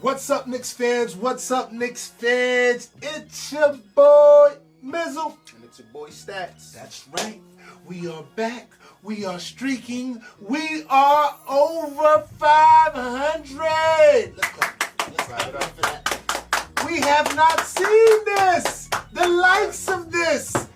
What's up, Knicks fans? What's up, Knicks fans? It's your boy, Mizzle. And it's your boy, Stats. That's right. We are back. We are streaking. We are over 500. Let's go. Let's clap it up for that. We have not seen this. The likes of this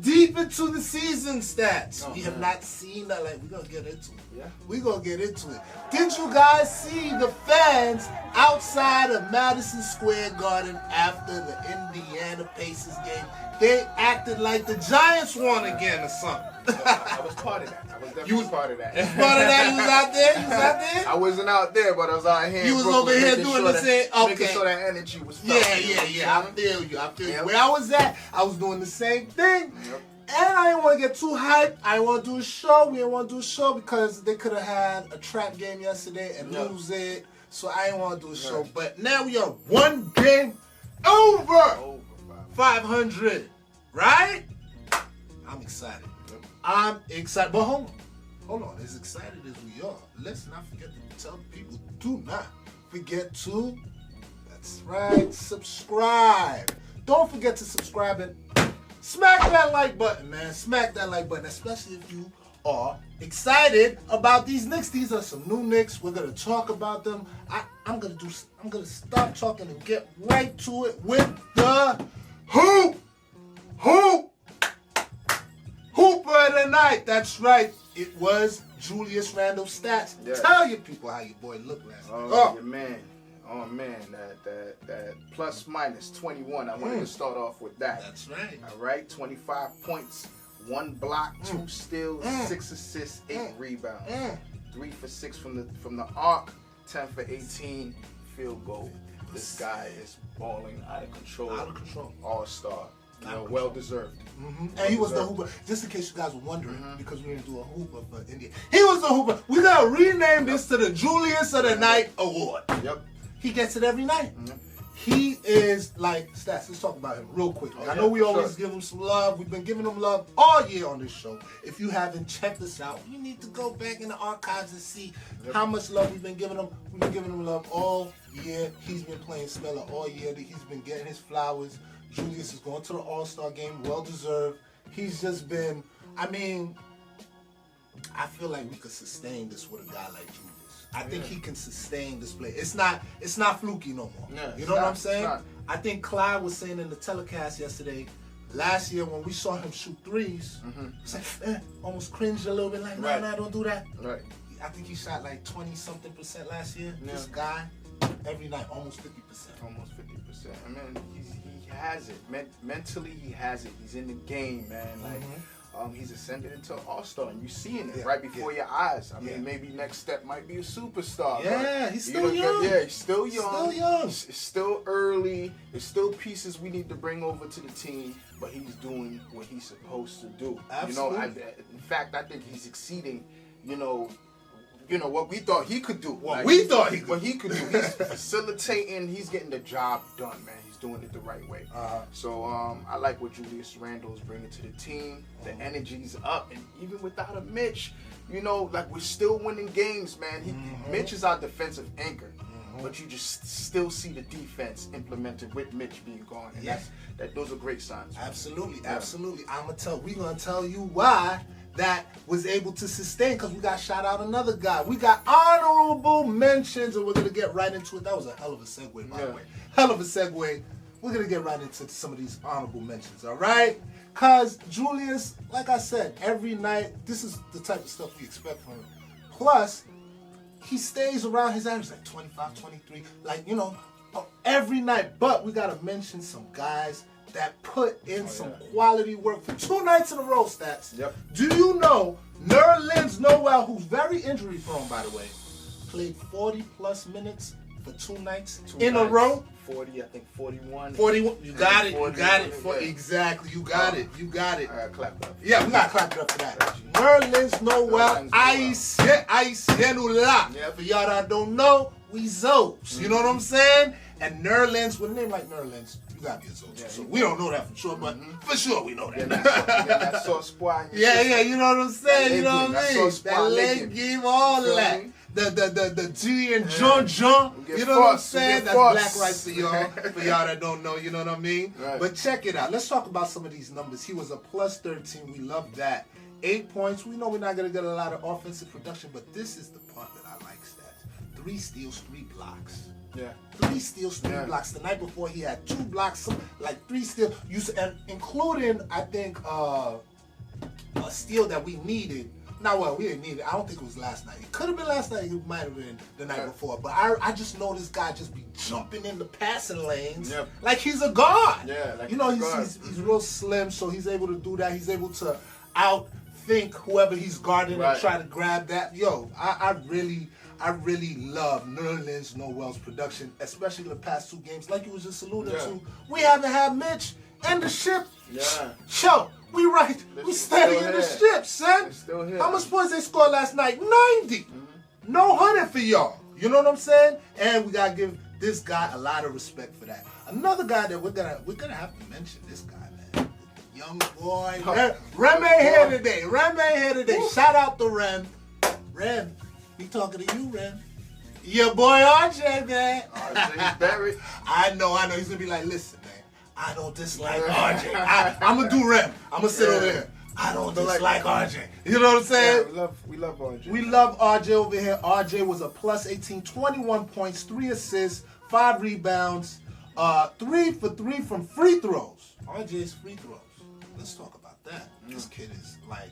deep into the season, Stats. We have not seen that. Like, we're going to get into it. Yeah. We're going to get into it. Did you guys see the fans outside of Madison Square Garden after the Indiana Pacers game? They acted like the Giants won again or something. I was part of that. I was definitely part of that. Part of that? You was out there? You was out there? I wasn't out there, but I was out here. You was over here doing the same. Okay. Making sure that energy was felt. Yeah. I feel you. Yep. Where I was at, I was doing the same thing. Yep. And I didn't want to get too hyped. I didn't want to do a show. We didn't want to do a show because they could have had a trap game yesterday and lose it. So I didn't want to do a show. But now we are one game over 500. Right? I'm excited. I'm excited. But hold on. As excited as we are, let's not forget to tell people, do not forget to, that's right, subscribe. Don't forget to subscribe and smack that like button, man. Smack that like button, especially if you are excited about these Knicks. These are some new Knicks. We're gonna talk about them. I'm gonna stop talking and get right to it with the Hooper of the night. That's right. It was Julius Randle Stats. Yeah. Tell your people how your boy looked last night. Your man. Oh man, that plus minus 21. I wanted to start off with that. That's right. All right, 25 points, 1 block, 2 steals, 6 assists, 8 rebounds, 3 for 6 from the arc, 10 for 18 field goal. This guy is balling out of control. All-star. Well deserved. And he was the Hooper. Just in case you guys were wondering, because we didn't do a Hooper for India. He was the Hooper. We gotta rename this to the Julius of the Night Award. Yep. He gets it every night. He is like, Stats, let's talk about him real quick. I know we always give him some love. We've been giving him love all year on this show. If you haven't checked this out, you need to go back in the archives and see how much love we've been giving him. We've been giving him love all year. He's been playing Smeller all year. He's been getting his flowers. Julius is going to the All-Star game, well-deserved. He's just been, I feel like we could sustain this with a guy like Julius. I think he can sustain this play. It's not fluky no more. No, you know what I'm saying? I think Clyde was saying in the telecast yesterday, last year when we saw him shoot threes, it's like, almost cringed a little bit, like, no, don't do that. Right. I think he shot like 20-something% last year. Yeah. This guy, every night, almost 50%. Almost 50%. I mean, he has it. Mentally, he has it. He's in the game, man. Like, he's ascended into an all-star, and you're seeing it right before your eyes. I mean, maybe next step might be a superstar. Yeah, he's still young. Yeah, he's still young. It's still early. There's still pieces we need to bring over to the team, but he's doing what he's supposed to do. Absolutely. In fact, I think he's exceeding, what we thought he could do. What he could do. He's facilitating. He's getting the job done, man. He's doing it the right way. So I like what Julius Randle is bringing to the team. The energy's up, and even without a Mitch, like we're still winning games, man. Mitch is our defensive anchor, but you just still see the defense implemented with Mitch being gone, and those are great signs. Absolutely. We're gonna tell you why that was able to sustain, because we got shout out another guy. We got honorable mentions, and we're going to get right into it. That was a hell of a segue, by the way. Hell of a segue. We're going to get right into some of these honorable mentions, all right? Because Julius, like I said, every night, this is the type of stuff we expect from him. Plus, he stays around his average, like 25, 23, like, every night. But we got to mention some guys that put in some quality work for 2 nights in a row, Stats. Yep. Do you know Nerlens Noel, who's very injury prone, by the way, played 40-plus minutes for 2 nights in a row? 40, I think 41. 41. You got it. Exactly. You got it. I got to clap it up. Yeah, we got to clap it up for that. Nerlens Noel, Aisenula. Yeah. For y'all that don't know, we Zos. You know what I'm saying? And Nerlens, with a name like Nerlens, you gotta be a Zos. So we don't know that for sure, but for sure we know that. That sauce spot. Yeah, you know what I'm saying? You know what I mean? That leg game, all that. the G and John. You know what I'm saying? That's black rice for y'all. For y'all that don't know, you know what I mean? Right. But check it out. Let's talk about some of these numbers. He was a plus 13. We love that. 8 points. We know we're not going to get a lot of offensive production, but this is the part that I like, stats. 3 steals, 3 blocks. Yeah. 3 steals, 3 blocks. The night before he had 2 blocks, like 3 steals, and including, I think, a steal that we needed. Now, well, we didn't need it. I don't think it was last night. It could have been last night. It might have been the night before. But I just know this guy just be jumping in the passing lanes like he's a guard. Yeah, like he's real slim, so he's able to do that. He's able to outthink whoever he's guarding and try to grab that. Yo, I really love Nerlens Noel's production, especially the past 2 games. Like you was just alluding to, we haven't had Mitch and the ship. Yeah. Yo, we steady in the ship, son. It's still here. How much points they scored last night? 90. No 100 for y'all. You know what I'm saying? And we gotta give this guy a lot of respect for that. Another guy that we're gonna have to mention this guy, man. Young boy. Rem ain't here today. Shout out to Rem. Rem, he talking to you, Rem. Your boy RJ, man. RJ Barrett. I know. He's gonna be like, listen, man. I don't dislike RJ. I'm gonna do Rem. I'm gonna sit over here. I don't dislike RJ. You know what I'm saying? Yeah, we love RJ. We love RJ over here. RJ was a plus 18, 21 points, 3 assists, 5 rebounds, 3 for 3 from free throws. RJ's free throws. Let's talk about that. This kid is like,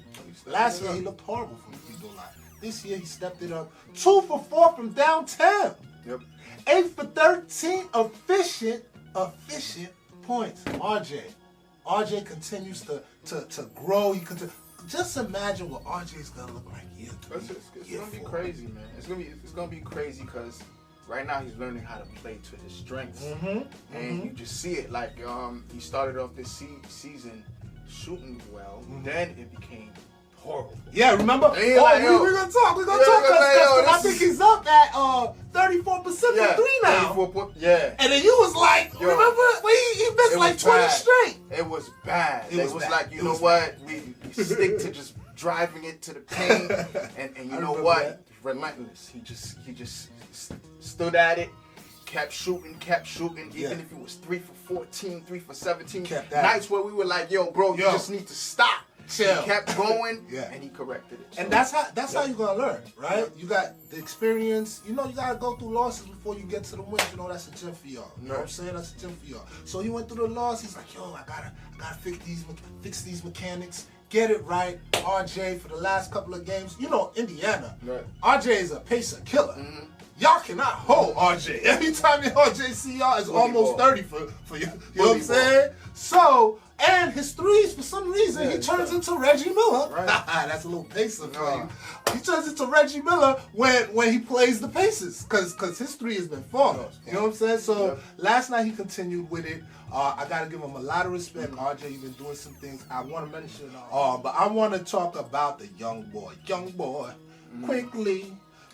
last year he looked horrible from the free throw line. This year he stepped it up. 2 for 4 from downtown. Yep. 8 for 13 efficient points. RJ continues to grow. Just imagine what RJ's gonna look like year 3. It's gonna be crazy, man. It's gonna be crazy because right now he's learning how to play to his strengths, and you just see it. Like he started off this season shooting well, then it became horrible. Yeah, remember? We're gonna talk. We're gonna talk. I think he's up at 34% from 3 now. Yeah. And then you was like, remember? He missed like 20 straight. It was bad. It was like, you know what? We stick to just driving it to the paint, and you know what? That. Relentless. He just stood at it. Kept shooting, even if it was 3 for 14, 3 for 17. Nights where we were like, yo, bro, you just need to stop. Chill. He kept going, and he corrected it. So, and that's how you're gonna learn, right? You got the experience. You know, you gotta go through losses before you get to the wins. You know, that's a gem for y'all. You know what I'm saying? That's a gem for y'all. So he went through the loss. He's like, yo, I gotta fix these mechanics. Get it right. RJ for the last couple of games. You know, Indiana. Right. RJ is a pacer killer. Y'all cannot hold RJ. Every time RJ see y'all, it's almost 30 for you. You know what I'm saying? So, and his threes, for some reason, he turns into Reggie Miller. Right. That's a little pacer for you. He turns into Reggie Miller when he plays the Pacers, because his 3 has been falling. You know what I'm saying? So, last night he continued with it. I got to give him a lot of respect. RJ, you've been doing some things. I want to mention, but I want to talk about the young boy.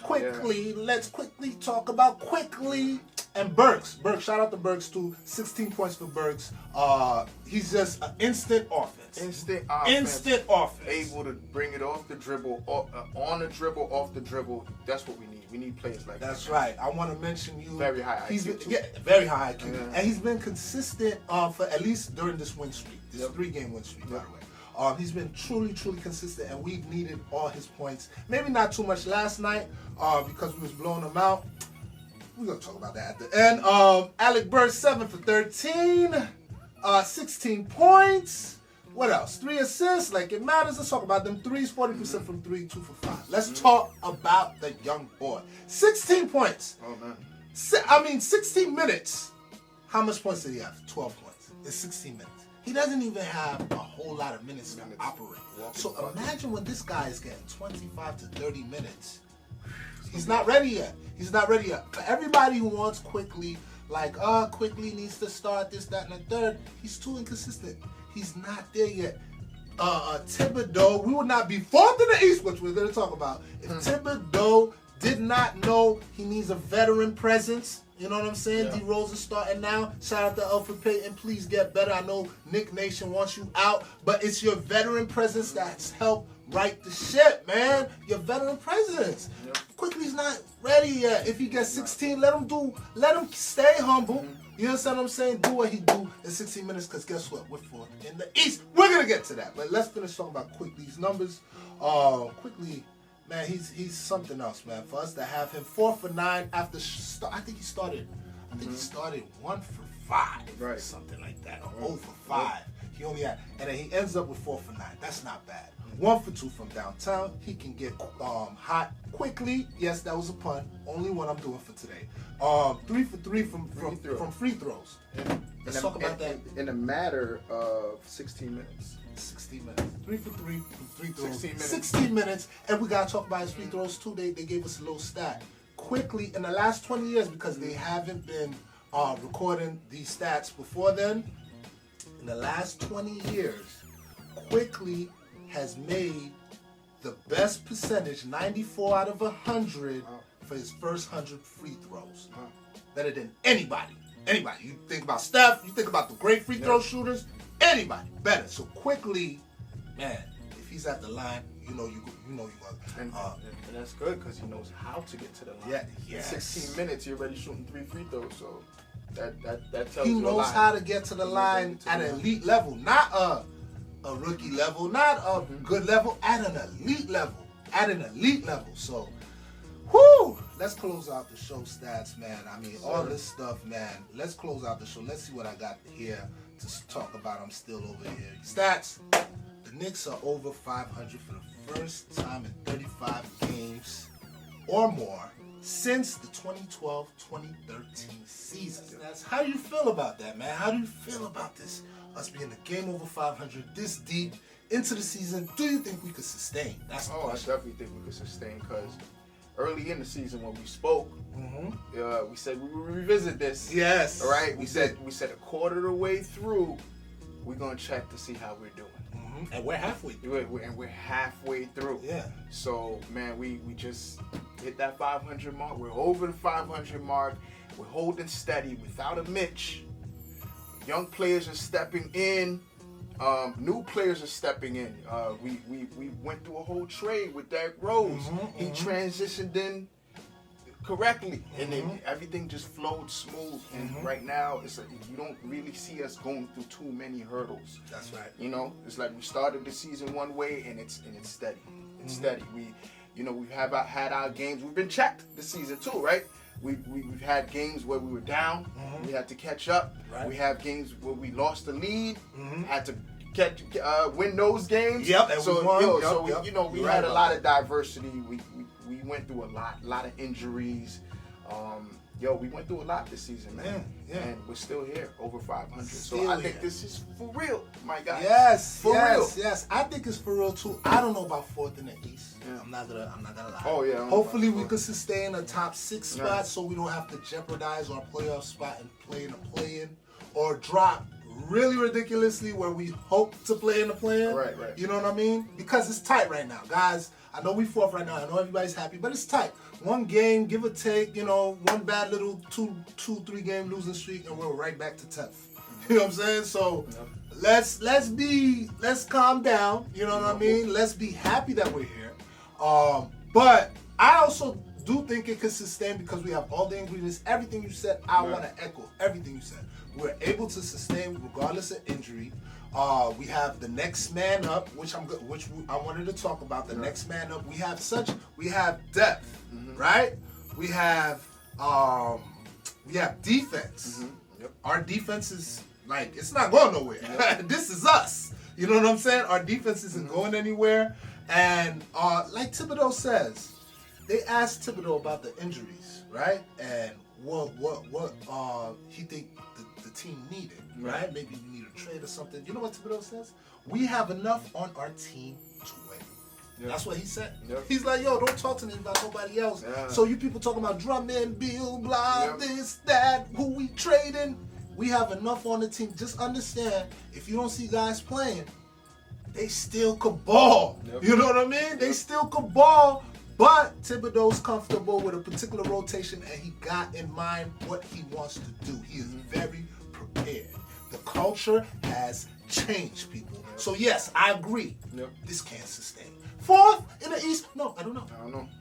Quickly, let's quickly talk about Quickly and Burks. Shout out to Burks too. 16 points for Burks. He's just an instant offense. Instant offense. Able to bring it off the dribble, on the dribble, off the dribble. That's what we need. We need players like that. That's right. I want to mention you. Very high IQ. Very high IQ. And he's been consistent for at least during this win streak. This 3-game win streak, by the way. He's been truly consistent, and we've needed all his points. Maybe not too much last night because we was blowing him out. We're going to talk about that at the end. Alec Burks, 7 for 13, 16 points. What else? 3 assists, like it matters. Let's talk about them threes, 40% from 3, 2 for 5. Let's talk about the young boy. 16 points. Oh, man. 16 minutes. How much points did he have? 12 points. It's 16 minutes. He doesn't even have a whole lot of minutes to operate. So imagine when this guy is getting 25 to 30 minutes. He's not ready yet. Everybody who wants Quickly, like, Quickly needs to start this, that, and the third. He's too inconsistent. He's not there yet. Thibodeau, we would not be 4th in the East, which we're going to talk about. If Thibodeau did not know he needs a veteran presence, You know what I'm saying? Yeah. D Rose is starting now. Shout out to Alfred Payton. Please get better. I know Knick Nation wants you out, but it's your veteran presence that's helped right the ship, man. Your veteran presence. Yep. Quickly's not ready yet. If he gets 16, let him stay humble. You understand what I'm saying? Do what he do in 16 minutes, because guess what? We're fourth in the East. We're going to get to that. But let's finish talking about Quickly's numbers. Quickly, man, he's something else, man. For us to have him 4 for 9 after I think he started 1 for 5. Right. Something like that. Or 0 for 5. He only had, and then he ends up with 4 for 9. That's not bad. 1 for 2 from downtown. He can get hot quickly. Yes, that was a pun. Only one I'm doing for today. 3 for 3 from free throws. Let's talk about that. In a matter of 16 minutes. 16 minutes. 3 for 3 from free throws. 16 minutes. 16 minutes. And we gotta talk about his free throws too. They gave us a little stat. Quickly, in the last 20 years, because they haven't been recording these stats before then, in the last 20 years, Quickly has made the best percentage, 94 out of 100, for his first 100 free throws. Better than anybody. Anybody. You think about Steph, you think about the great free throw shooters, anybody better. So Quickly, man, if he's at the line, you know you are. And that's good, because he knows how to get to the line. Yeah, yes. In 16 minutes, you're already shooting 3 free throws. So that tells He you a lot. knows how to get to the line at an elite level, not a rookie level, not a good level, at an elite level. At an elite level. So, whoo! Let's close out the show stats, man. I mean, all this stuff, man. Let's close out the show. Let's see what I got here to talk about. I'm still over here. Stats. The Knicks are over 500 for the first time in 35 games or more since the 2012-2013 season. That's how you feel about that, man. How do you feel about this? Us being a game over 500 this deep into the season. Do you think we could sustain? That's the I question. definitely think we could sustain, because early in the season when we spoke, we said we would revisit this. Yes. All right. We said a quarter of the way through, we're gonna check to see how we're doing. And we're halfway through. And we're halfway through. Yeah. So man, we just hit that 500 mark. We're over the 500 mark. We're holding steady without a Mitch. Young players are stepping in. New players are stepping in. We went through a whole trade with Derrick Rose. He transitioned in correctly, and then everything just flowed smooth. And right now, you don't really see us going through too many hurdles. That's right. You know, it's like we started the season one way, and it's steady. It's steady. We've had our games. We've been checked this season too, right? We've had games where we were down. We had to catch up. Right. We have games where we lost the lead. Had to win those games. Yep. And so we won. we had a lot of diversity. We went through a lot of injuries. We went through a lot this season, man. Yeah. And we're still here, over 500. So I think this is for real, my guy. Yes. For real. Yes. I think it's for real too. I don't know about fourth in the East. Yeah. I'm not gonna lie. Oh yeah. Hopefully we could sustain a top 6 spot, so we don't have to jeopardize our playoff spot and play in a play-in, or drop really ridiculously where we hope to play in the play-in. Right. You know what I mean? Because it's tight right now, guys. I know we fourth right now. I know everybody's happy, but it's tight. One game, give or take, one bad little 2-3 game losing streak, and we're right back to 10th. You know what I'm saying? So let's calm down. You know what I mean? Let's be happy that we're here. But I also do think it could sustain, because we have all the ingredients. Everything you said, I want to echo everything you said. We're able to sustain regardless of injury. We have the next man up, which I wanted to talk about. The next man up. We have depth, right? We have defense. Yep. Our defense is it's not going nowhere. Yep. This is us. You know what I'm saying? Our defense isn't going anywhere. And like Thibodeau says, they asked Thibodeau about the injuries, right? And what he think the team needed, right? Maybe we need a trade or something. You know what Thibodeau says? We have enough on our team to win. Yep. That's what he said. Yep. He's like, yo, don't talk to me about nobody else. Yeah. So you people talking about Drummond, Bill, blah, this, that, who we trading. We have enough on the team. Just understand, if you don't see guys playing, they still could ball. Yep. You know what I mean? They still could ball, But Thibodeau's comfortable with a particular rotation, and he got in mind what he wants to do. He is very prepared. The culture has changed, people. Yep. So yes, I agree. Yep. This can't sustain. Fourth in the East? No, I don't know.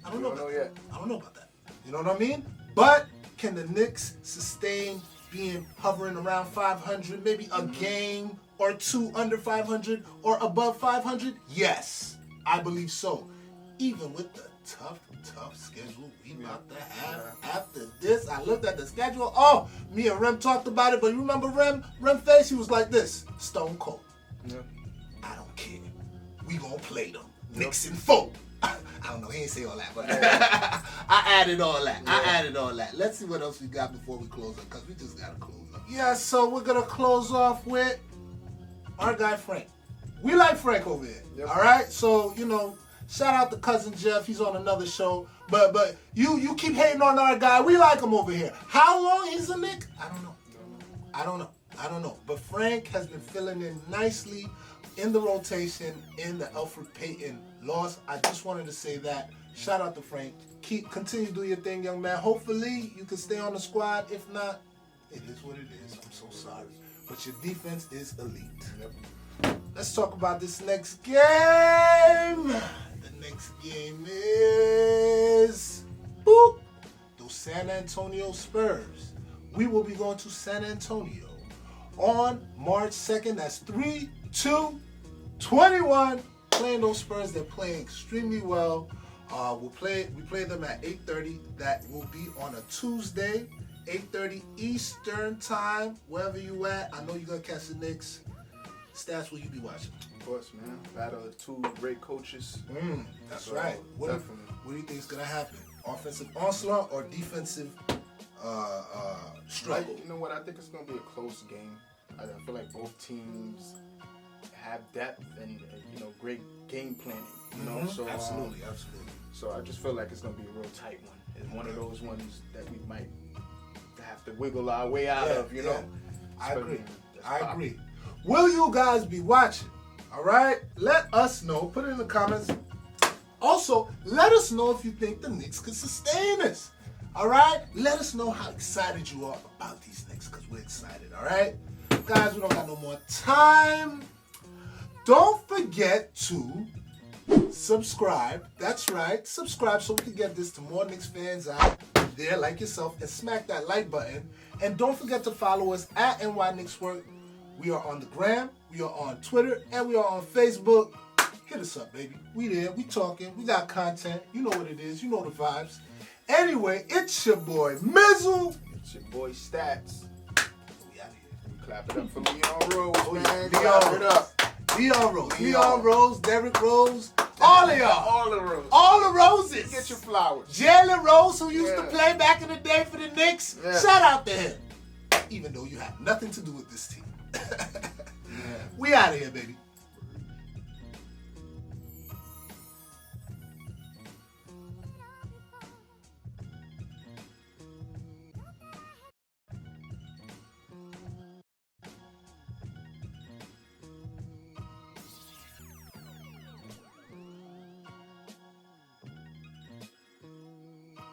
I don't know yet. I don't know about that. You know what I mean? But can the Knicks sustain being hovering around 500, maybe a game or two under 500 or above 500? Yes, I believe so. Even with the tough schedule we about to have after this. I looked at the schedule. Oh, me and Rem talked about it, but you remember Rem face? He was like this, stone cold. Yep. I don't care. We gonna play them. Knicks in 4. I don't know, he ain't say all that, but I added all that. Let's see what else we got before we close up, because we just gotta close up. Yeah, so we're gonna close off with our guy Frank. We like Frank over here. Yep. All right? So, you know, shout out to Cousin Jeff. He's on another show. But you keep hating on our guy. We like him over here. How long he's a Knick? I don't know. But Frank has been filling in nicely in the rotation in the Elfrid Payton loss. I just wanted to say that. Shout out to Frank. Continue to do your thing, young man. Hopefully you can stay on the squad. If not, it is what it is. I'm so sorry. But your defense is elite. Yep. Let's talk about this next game. The next game is those San Antonio Spurs. We will be going to San Antonio on March 2nd. That's 3-2-21. Playing those Spurs. They're playing extremely well. We play them at 8:30. That will be on a Tuesday, 8:30 Eastern time. Wherever you at, I know you're gonna catch the Knicks. Stats, will you be watching? Of course, man. Battle of two great coaches. That's right. What do you think is gonna happen? Offensive onslaught or defensive struggle? You know what? I think it's gonna be a close game. I feel like both teams have depth and great game planning. You know, so absolutely. So I just feel like it's gonna be a real tight one. It's one of those ones that we might have to wiggle our way out of. You know. I agree. Will you guys be watching? All right. Let us know. Put it in the comments. Also, let us know if you think the Knicks could sustain this. All right. Let us know how excited you are about these Knicks, because we're excited. All right. Guys, we don't got no more time. Don't forget to subscribe. That's right. Subscribe so we can get this to more Knicks fans out there like yourself, and smack that like button. And don't forget to follow us at Knickswork. We are on the gram, we are on Twitter, and we are on Facebook. Hit us up, baby. We there, we talking, we got content. You know what it is, you know the vibes. Anyway, it's your boy Mizzle. It's your boy Stats. We out here. We clap it up for Leon Rose, man. Clap it up. Leon Rose, Derrick Rose, all of y'all. All the Roses. Get your flowers. Jalen Rose, who used to play back in the day for the Knicks. Yeah. Shout out to him. Even though you have nothing to do with this team. We out of here, baby.